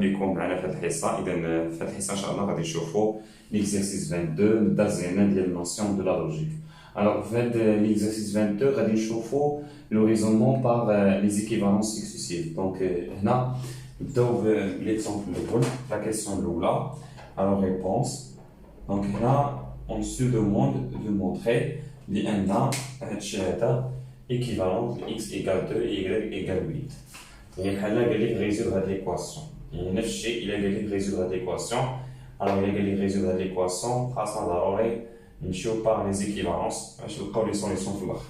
بكم معنا في هذه الحصه. اذا في هذه الحصه ان شاء الله غادي نشوفوا ليكزارسيس 22 نبدا زينا ديال نوسيون دو لا لوجيك. الوغ في هذا ليكزارسيس 22 غادي نشوفوا لو ريزونمون باغ لي زيكيفالونس سكسيسيف. دونك هنا نبداو بليكزومبل الاول، لا كيسيون الاولى. الوغ ريبونس، دونك هنا on se demande de montrer بان هذا الشيء هذا équivalent de x égale 2 et y égale 8. يعني بحال قال لك résoudre هاد ليكواسيون، يعني نفس الشيء الا قال لك résoudre هاد ليكواسيون. الوغ الا قال لك résoudre هاد ليكواسيون خاصنا ضروري نمشيو باغ لي زيكيفالونس باش نلقاو لي سوليسيون في الاخر.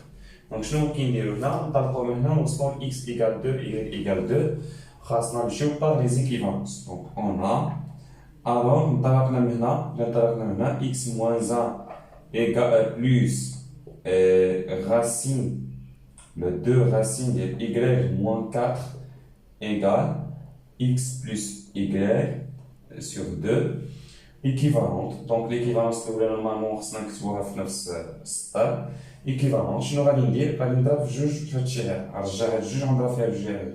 دونك شنو ممكن نديرو هنا؟ نطلقو من هنا ونوصلو x égale 2 y égale 2، خاصنا نمشيو باغ لي زيكيفالونس. دونك اون ا الوغ انطلقنا من هنا x moins 1 égale plus racine le 2 racine de y moins 4 égale x plus y sur 2 équivalente. Donc l'équivalence normalement خصنا نكتبوها في نفس السطر. équivalent شنو غادي ندير؟ غادي نضرب في جوج في هادشي هذا، نرجع هاد جوج ونضرب فيها بجوج هادي،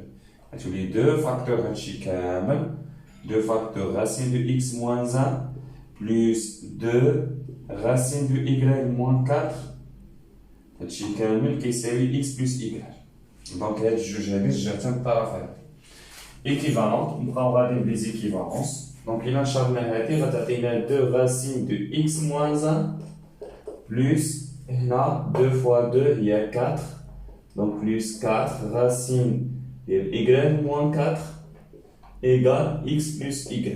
غتولي 2 فاكتور هادشي كامل 2 فاكتور racine de x moins 1 plus 2 racine de y moins 4 هادشي كامل كيساوي x plus y. دونك هاد الجوج هادي رجعتها للطرف هذا équivalent. نبقاو غاديين بلي زيكيفالونس. دونك إلا نشرنا هادي غتعطينا 2 racine de x moins 1 plus هنا 2 fois 2 هي 4 دونك plus 4 racine ديال y moins 4 égale x plus y.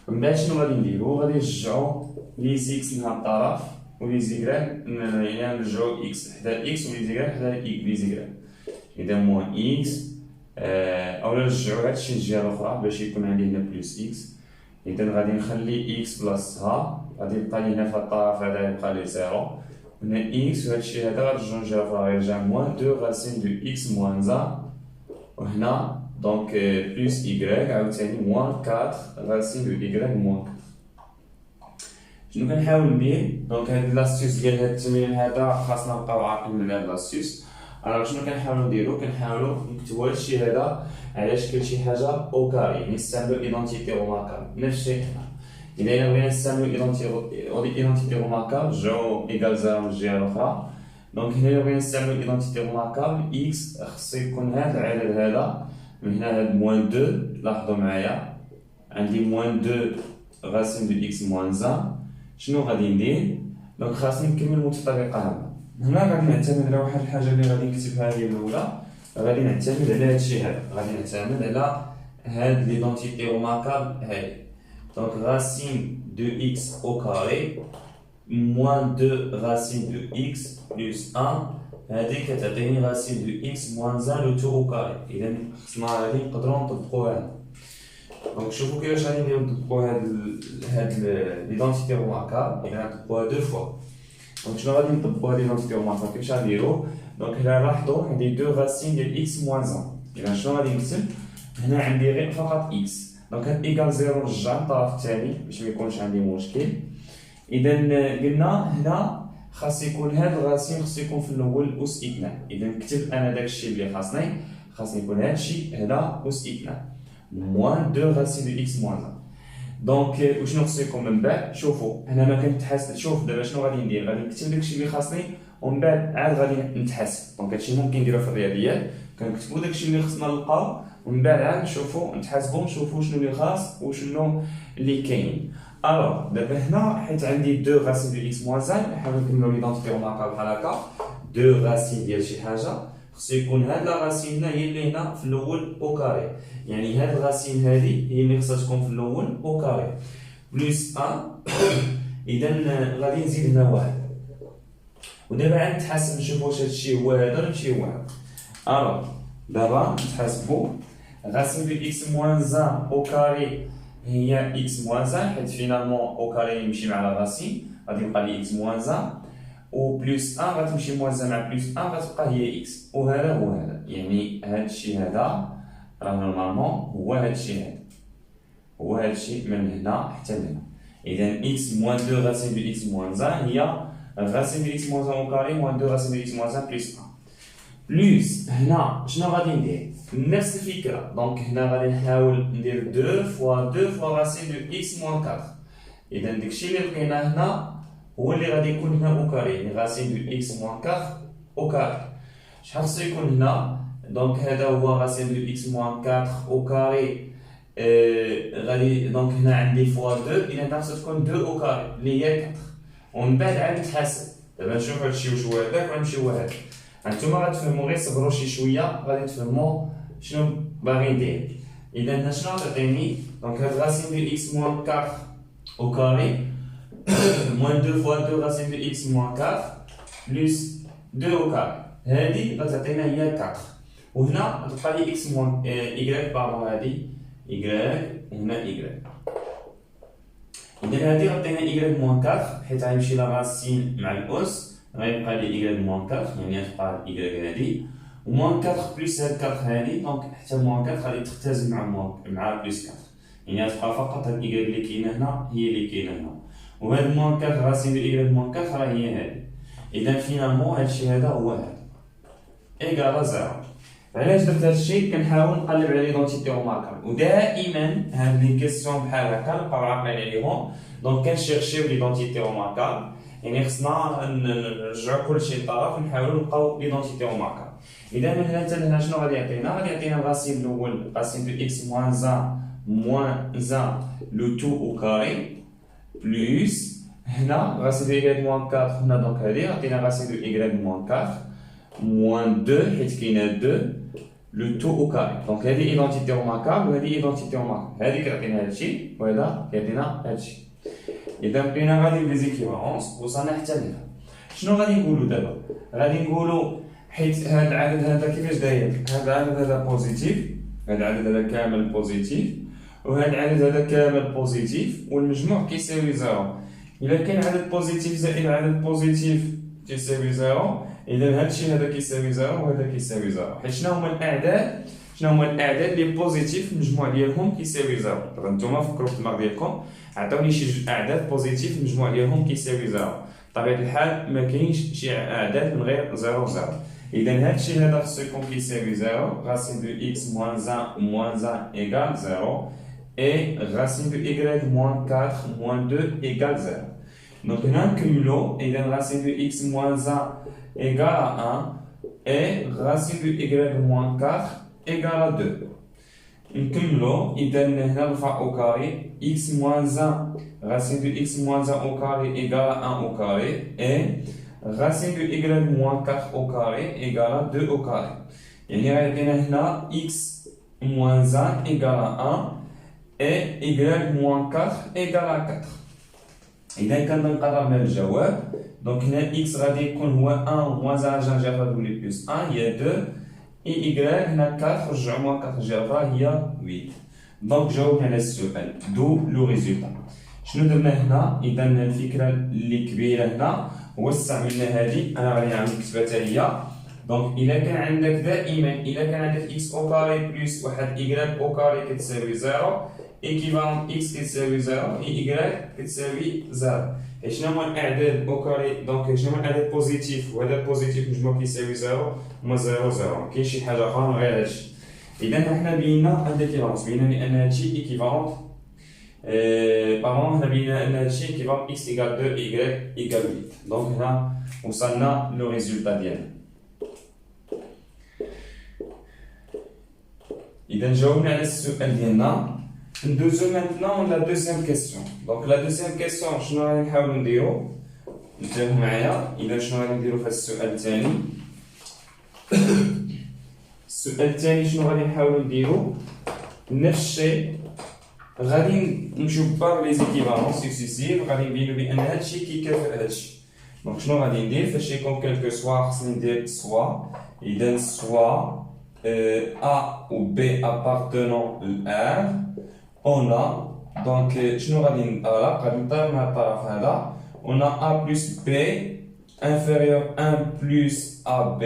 من بعد شنو غادي نديرو؟ غادي نرجعو لي x لهاد الطرف ولي زيكران، يعني نرجعو x حدا x ولي زيكران حدا لي زيكران، إذا موان x اولا نرجعو هادشي للجهه الاخرى باش يكون عندي هنا بلس اكس. اذا غادي نخلي اكس بلاصتها، غادي يبقى لي هنا في الطرف هذا يبقى لي زيرو، هنا اكس وهادشي هذا غنرجعو للجهه الاخرى غيرجع موان 2 راسين دو اكس موان 1، وهنا دونك بلس y عاوتاني موان 4 راسين دو y موان 4. شنو كنحاول ندير؟ دونك هاد لاستيوس ديال هاد التمرين هذا خاصنا نبقاو عاقلين من هاد لاستيوس. الوغ شنو كنحاولو نديرو؟ كنحاولو نكتبو هادشي هذا على شكل شي حاجه او كاري، يعني نستعملو ايدونتيتي روماركابل. نفس الشيء هنا الا بغينا نستعملو ايدونتيتي روماركابل نرجعو ايكال زيرو من الجهه الاخرى. دونك هنا الا بغينا نستعملو ايدونتيتي روماركابل اكس خصو يكون هذا العدد هذا من هنا، هاد موان 2 لاحظوا معايا عندي موان 2 راسين دو اكس موان 1. شنو غادي ندير؟ دونك خاصني نكمل المتطابقه هنا. هنا غادي نعتمد على واحد الحاجه اللي غادي نكتبها هي الاولى، غادي نعتمد على هادشي هذا، غادي نعتمد على هاد ليدونتيتي روماركابل هادي. دونك راسين دو اكس او كاري موان 2 راسين دو اكس بلس 1 هادي كتعطيني راسين دو اكس موان 1 لو تو او كاري. اذا خصنا غادي نقدروا نطبقوا هذا. دونك شوفوا كيفاش غادي نديرو نطبقوا هاد ليدونتيتي روماركابل. اذا نطبقوها دو فوا. دونك شنو غادي نطبقوا هاد ليدونتيتي روماركابل؟ كيفاش غنديرو؟ دونك هنا لاحظوا عندي 2 راسين ديال x موان 1. اذا شنو غادي نكتب؟ هنا عندي غير فقط x، دونك هاد ايكال زيرو نرجع للطرف الثاني باش ميكونش عندي مشكل. اذا قلنا هنا خاص يكون هاد الراسين خاص يكون في الاول اس 2. اذا نكتب انا داكشي اللي خاصني يكون هادشي هذا اس 2 موان 2 راسين دو x موان 1. دونك وشنو خصو يكون من بعد؟ شوفوا هنا ما كنتحاسب. شوف دابا شنو غادي ندير؟ غادي نكتب داكشي اللي خاصني ومن بعد عاد غادي نتحاسب. دونك هادشي ممكن نديرو في الرياضيات، كنكتبو داكشي اللي خصنا نلقاو ومن بعد عاد نشوفو نتحاسبو نشوفو شنو اللي خاص وشنو اللي كاين. الوغ دابا هنا حيت عندي 2 راسين دو اكس موان 1 نحاول نكملو ليدونتيتي روماركابل بحال هكا. 2 راسين ديال شي حاجه خصو يكون هاد لا راسين هنا هي اللي هنا في الاول او كاري، يعني هاد الراسين هادي هي اللي خصها تكون في الاول او كاري بلس 1. اذا غادي نزيد هنا واحد، ودابا عاد نتحاسب نشوف واش هادشي هو هذا ولا ماشي هو هذا. الوغ دابا نتحاسبو راسين دو اكس موان 1 او كاري هي اكس موان 1 حيت فينالمون او كاري يمشي مع لا راسين غادي يبقى لي اكس موان 1 و بلس 1 غتمشي موان 1 مع بلس 1 غتبقى هي اكس، وهذا هو هذا، يعني هادشي هذا راه نورمالمون هو هادشي هذا، هو هادشي من هنا حتى لهنا. اذا اكس موان 2 راسين دو اكس موان 1 هي راسين دو اكس موان 1 او كاري موان 2 راسين دو اكس موان 1 بلس 1 بلس هنا شنو غادي ندير؟ نفس الفكره. دونك هنا غادي نحاول ندير 2 فوا 2 فوا راسين دو اكس موان 4. اذا داكشي اللي لقيناه هنا هو اللي غادي يكون هنا او كاري، يعني راسين دو اكس موان 4 او كاري. شحال خصو يكون هنا؟ دونك هذا هو راسين دو اكس موان 4 او كاري. غادي دونك هنا عندي فوا 2، اذا خصها تكون 2 او كاري اللي هي 4. ومن بعد عاد نتحاسب. دابا نشوف هادشي واش هو هذاك ونمشيو هذاك. هانتوما غتفهموا غير صبروا شي شويه غادي تفهموا شنو باغي ندير. اذا هنا شنو غتعطيني؟ دونك هاد راسين دو اكس موان 4 au carré moins 2 fois 2 racine de x moins 4 plus 2 au carré. هذه غتعطينا هي 4. وهنا غتبقى لي x moins y باردون هذه y وهنا y. إذا هذه غتعطينا y moins 4 حيت غيمشي لا راسين مع الأس غيبقى لي y moins 4 يعني غتبقى y هذه و moins 4 بلس هاد 4 هذه دونك حتى moins 4 غادي تختزل مع بلس 4. يعني غتبقى فقط هاد إيكغيك اللي كاينه هنا هي اللي كاينه هنا، وهاد موان 4 راسين دو إيكغيك موان 4 راه هي هادي. إذا فينالمون هادشي هذا هو هذا إيكالا زيرو. علاش درت هادشي؟ كنحاول نقلب على ليدونتيتي روماركابل، ودائما هاد لي كيسيون بحال هكا نبقاو عاقلين عليهم. دونك كنشيرشيو ليدونتيتي روماركابل، يعني خصنا نرجعو كلشي للطرف ونحاولو نلقاو ليدونتيتي روماركابل. إذا من هنا حتى لهنا شنو غادي يعطينا؟ غادي يعطينا الراسين الأول راسين دو إكس موان 1 moins 1 le tout au carré plus هنا racine de y moins 4 هنا دونك هادي عطينا racine de y moins 4 moins 2 حيت كاينه 2 le tout au carré. دونك هادي identité remarquable وهادي identité remarquable. هادي كتعطينا هادشي وهذا كيعطينا هادشي. إذا بقينا غادي لي زيكيفالونس وصلنا حتى لهنا. شنو غادي نقولو دابا؟ غادي نقولو حيت هاد العدد هذا كيفاش داير؟ هاد العدد هذا بوزيتيف، هاد العدد هذا كامل بوزيتيف، وهاد العدد هذا كامل بوزيتيف والمجموع كيساوي زيرو. إلا كاين عدد بوزيتيف زائد عدد بوزيتيف كيساوي زيرو، إذا هادشي هذا كيساوي زيرو وهذا كيساوي زيرو. حيت شنو هما الأعداد؟ شنو هما الأعداد اللي بوزيتيف المجموع ديالهم كيساوي زيرو؟ دابا نتوما فكروا في الدماغ ديالكم، عطاوني شي جوج أعداد بوزيتيف المجموع ديالهم كيساوي زيرو. بطبيعة الحال ما كاينش شي أعداد من غير زيرو زيرو. إذا هادشي هذا خصو يكون كيساوي زيرو، راسين دو إكس موان 1 موان 1 إيكال زيرو. Et racine de y moins 4 moins 2 égale 0. Donc on a un cumulo, et donc racine de x moins 1 égale à 1 et racine de y moins 4 égale à 2. Un cumulo, il donne le au carré, x moins 1, racine de x moins 1 au carré égale à 1 au carré et racine de y moins 4 au carré égale à 2 au carré. Il y a x moins 1 égale à 1 et y moins 4 égale à 4. إذا كان نقرب من الجواب دونك هنا x غادي يكون هو 1 moins 1 جا تولي بلس 1 هي 2 et y هنا 4 رجعوا moins 4 جا هي 8. دونك جاوبنا على السؤال دو لو ريزولتا. شنو درنا هنا؟ إذا الفكرة اللي كبيرة هنا هو استعملنا هذه، أنا غادي نعمل كتبتها هي. دونك إلا كان عندك دائما إلا كان عندك x au carré بلس واحد y au carré كتساوي 0 équivalent x كتساوي 0 et y كتساوي 0. شنو هما الأعداد أو كاري؟ دونك شنو هما الأعداد بوزيتيف وهذا بوزيتيف مجموع كيساوي 0 هما 0 0 مكاينش شي حاجة أخرى من غير هادشي. إذا حنا بينا هاد ليكيفالونس، بينا أن هادشي إيكيفالونت باردون، حنا بينا أن هادشي إيكيفالونت x إيكال 2 y إيكال 8. دونك هنا وصلنا لو ريزولتا ديالنا. إذا جاوبنا على السؤال ديالنا. ندوزو maintenant la deuxième question. Donc la deuxième question شنو غادي نحاولو نديرو؟ انتبهوا معايا. إذا شنو غادي نديرو في هاد السؤال الثاني؟ السؤال الثاني شنو غادي نحاولو نديرو؟ نفس الشيء غادي نمشيو باغ لي زيكيفالونس سكسيسيف، غادي نبينو بأن هادشي كيكافئ هادشي. دونك شنو غادي ندير؟ فاش يكون كلكو سوا خصني ندير سوا. إذا سوا A ou B appartenant à R. On a donc شنو غادي نطلق؟ غادي نطلق مع الطرف هذا. On a A plus B inférieur 1 plus AB.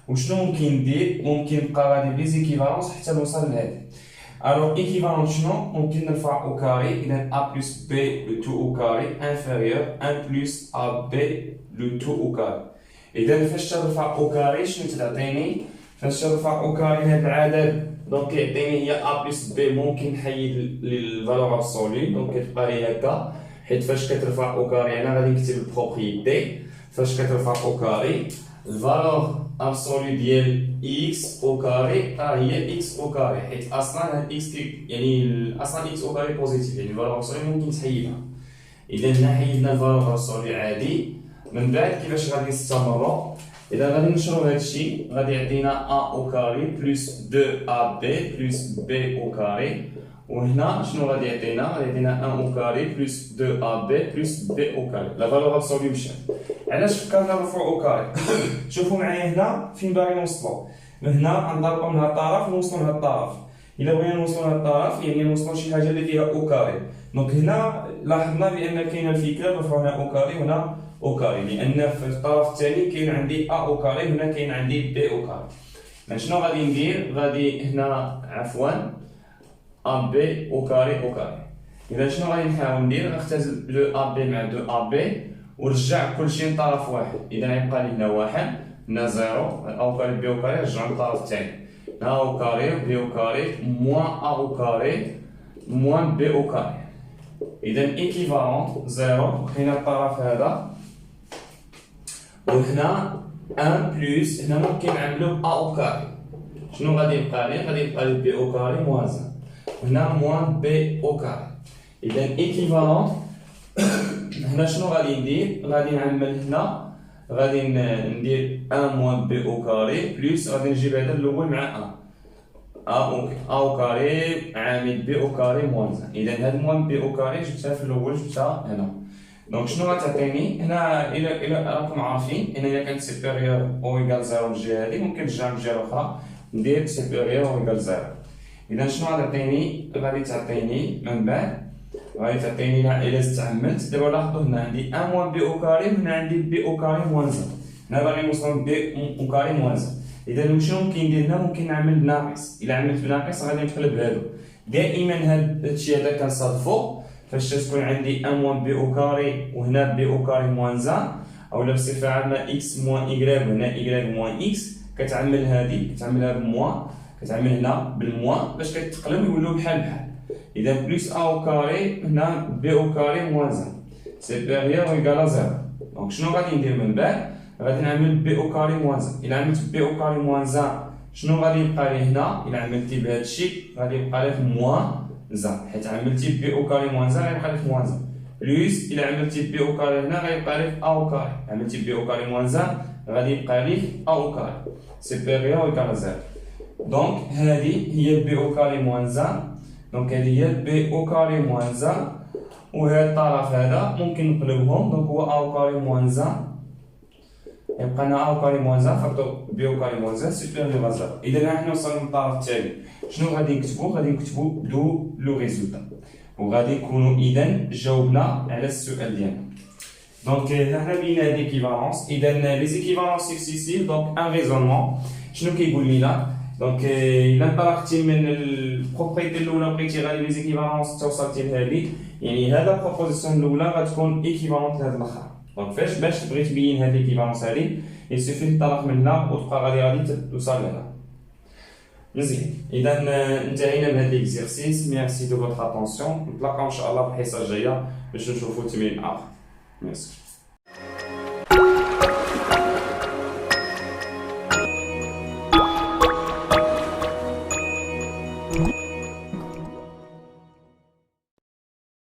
وشنو ممكن ندير؟ ممكن نبقى غادي بلي زيكيفالونس حتى نوصل لهادي. الوغ ايكيفالونس شنو؟ ممكن نرفع او كاري. إذا A plus B le tout au carré inférieur 1 plus AB le tout au carré. إذا فاش ترفع او كاري شنو تعطيني؟ فاش نرفع او كاري هاد العدد دونك كيعطيني هي ا بلس بي، ممكن نحيد الفالور ابسولي دونك كتبقى لي هكا، حيت فاش كترفع او كاري انا غادي نكتب البروبريتي. فاش كترفع او كاري الفالور ابسولي ديال اكس او كاري هي اكس او كاري، حيت اصلا هاد اكس يعني اصلا اكس او كاري بوزيتيف، يعني الفالور ابسولي ممكن تحيدها. اذا هنا حيدنا الفالور ابسولي عادي. من بعد كيفاش غادي نستمروا؟ إذا غادي نشرو هادشي غادي يعطينا أ أو كاري بلس دو أ بي بلس بي أو كاري، وهنا شنو غادي يعطينا؟ غادي يعطينا أن أو كاري بلس دو أ بي بلس بي أو كاري. لا فالور ابسولي مشات. علاش فكرنا نرفعو أو كاري؟ شوفو معايا هنا فين باغي نوصلو. من هنا غنضربو من هاد الطرف ونوصلو لهاد الطرف. إلا بغينا نوصلو لهاد الطرف يعني نوصلو لشي حاجة اللي فيها أو كاري. دونك هنا لاحظنا بأن كاينة الفكرة نرفعو هنا أو كاري وهنا او كاري، لان في الطرف الثاني كاين عندي ا او كاري، هنا كاين عندي بي او كاري. شنو غادي ندير؟ غادي هنا عفوا ا بي او كاري او كاري. اذا شنو غادي نحاول ندير؟ نختزل لو ا بي مع دو ا بي ونرجع كلشي لطرف واحد. اذا غيبقى لي هنا واحد، هنا زيرو، او كاري بي او كاري رجعوا للطرف الثاني، هنا او كاري بي او كاري موان ا او كاري موان بي او كاري. اذا ايكيفالون زيرو بقينا الطرف هذا، وهنا 1 بلس هنا ممكن نعملو ا او كاري. شنو غادي يبقى لي؟ غادي يبقى لي بي او كاري موان 1، وهنا موان بي او كاري. اذا ايكيفالون هنا شنو غادي ندير؟ غادي نعمل هنا غادي ندير 1 موان بي او كاري بلس غادي نجيب هذا الاول مع 1 ا او كاري عامل بي او كاري موان 1. اذا هاد موان بي او كاري جبتها في الاول جبتها هنا. دونك شنو غتعطيني هنا؟ الى راكم عارفين ان الا كانت سيبيريور او ايكال زيرو الجهه هادي ممكن نرجع للجهه الاخرى ندير سيبيريور او ايكال زيرو. اذا شنو غتعطيني؟ غادي تعطيني من بعد غادي تعطيني الى استعملت. دابا لاحظوا هنا عندي 1 موان بي او كاري وهنا عندي بي او كاري موان 1. هنا باغي نوصل بي او كاري موان 1. اذا شنو ممكن ندير هنا؟ ممكن نعمل بناقص. الا عملت بناقص غادي نقلب هادو. دائما هادشي هذا كنصادفو فاش تكون عندي 1 موان بي او كاري وهنا بي او كاري موان 1، اولا بصفه عامه اكس موان ايكغيك وهنا ايكغيك موان اكس، كتعمل هادي كتعملها بالموان، كتعمل هنا بالموان باش كتقلب يولوا بحال بحال. اذا بلس ا او كاري هنا بي او كاري موان 1 سيبيريور او ايكال زيرو. دونك شنو غادي ندير من بعد؟ غادي نعمل بي او كاري موان 1. الا عملت بي او كاري موان 1 شنو غادي يبقى لي هنا؟ الا عملتي بهذا الشيء غادي يبقى لك موان 1، حيت عملتي بي او كاري موان 1 غيبقى لك موان 1 بلس الا عملتي بي او كاري هنا غيبقى لك ا او كاري، عملتي بي او كاري موان 1 غادي يبقى لك ا او كاري سيبيريور او ايكال زيرو. دونك هذه هي بي او كاري موان 1. دونك هذه هي بي او كاري موان 1 وهذا الطرف هذا ممكن نقلبهم. دونك هو ا او كاري موان 1 يبقى لنا ا او كاري موان 1 فاكتور بي او كاري موان 1 سوبيريور ا زيرو. اذا حنا وصلنا للطرف التالي. شنو غادي نكتبو؟ غادي نكتبو لو ريزولتا، وغادي نكونوا اذا جاوبنا على السؤال ديالنا. دونك هنا بينا ليكيفالونس. اذا لي زيكيفالونس سكسيسيف دونك ان ريزونمون شنو كيقول لينا؟ دونك الا انطلقتي من البروبريتي الاولى بقيتي غادي لي زيكيفالونس توصلتي لهذه، يعني هذا البروبوزيسيون الاولى غتكون ايكيفالونت لهذا الاخر. دونك باش تبغي تبين هذه ليكيفالونس هذه يسوفي تنطلق من هنا وتبقى غادي توصل لهنا. مزيان، اذا انتهينا من هذا ليكزيرسيس. ميرسي دو فوتر اتونسيون. نتلاقاو ان شاء الله في الحصه الجايه باش نشوفوا تمرين اخر. ميرسي.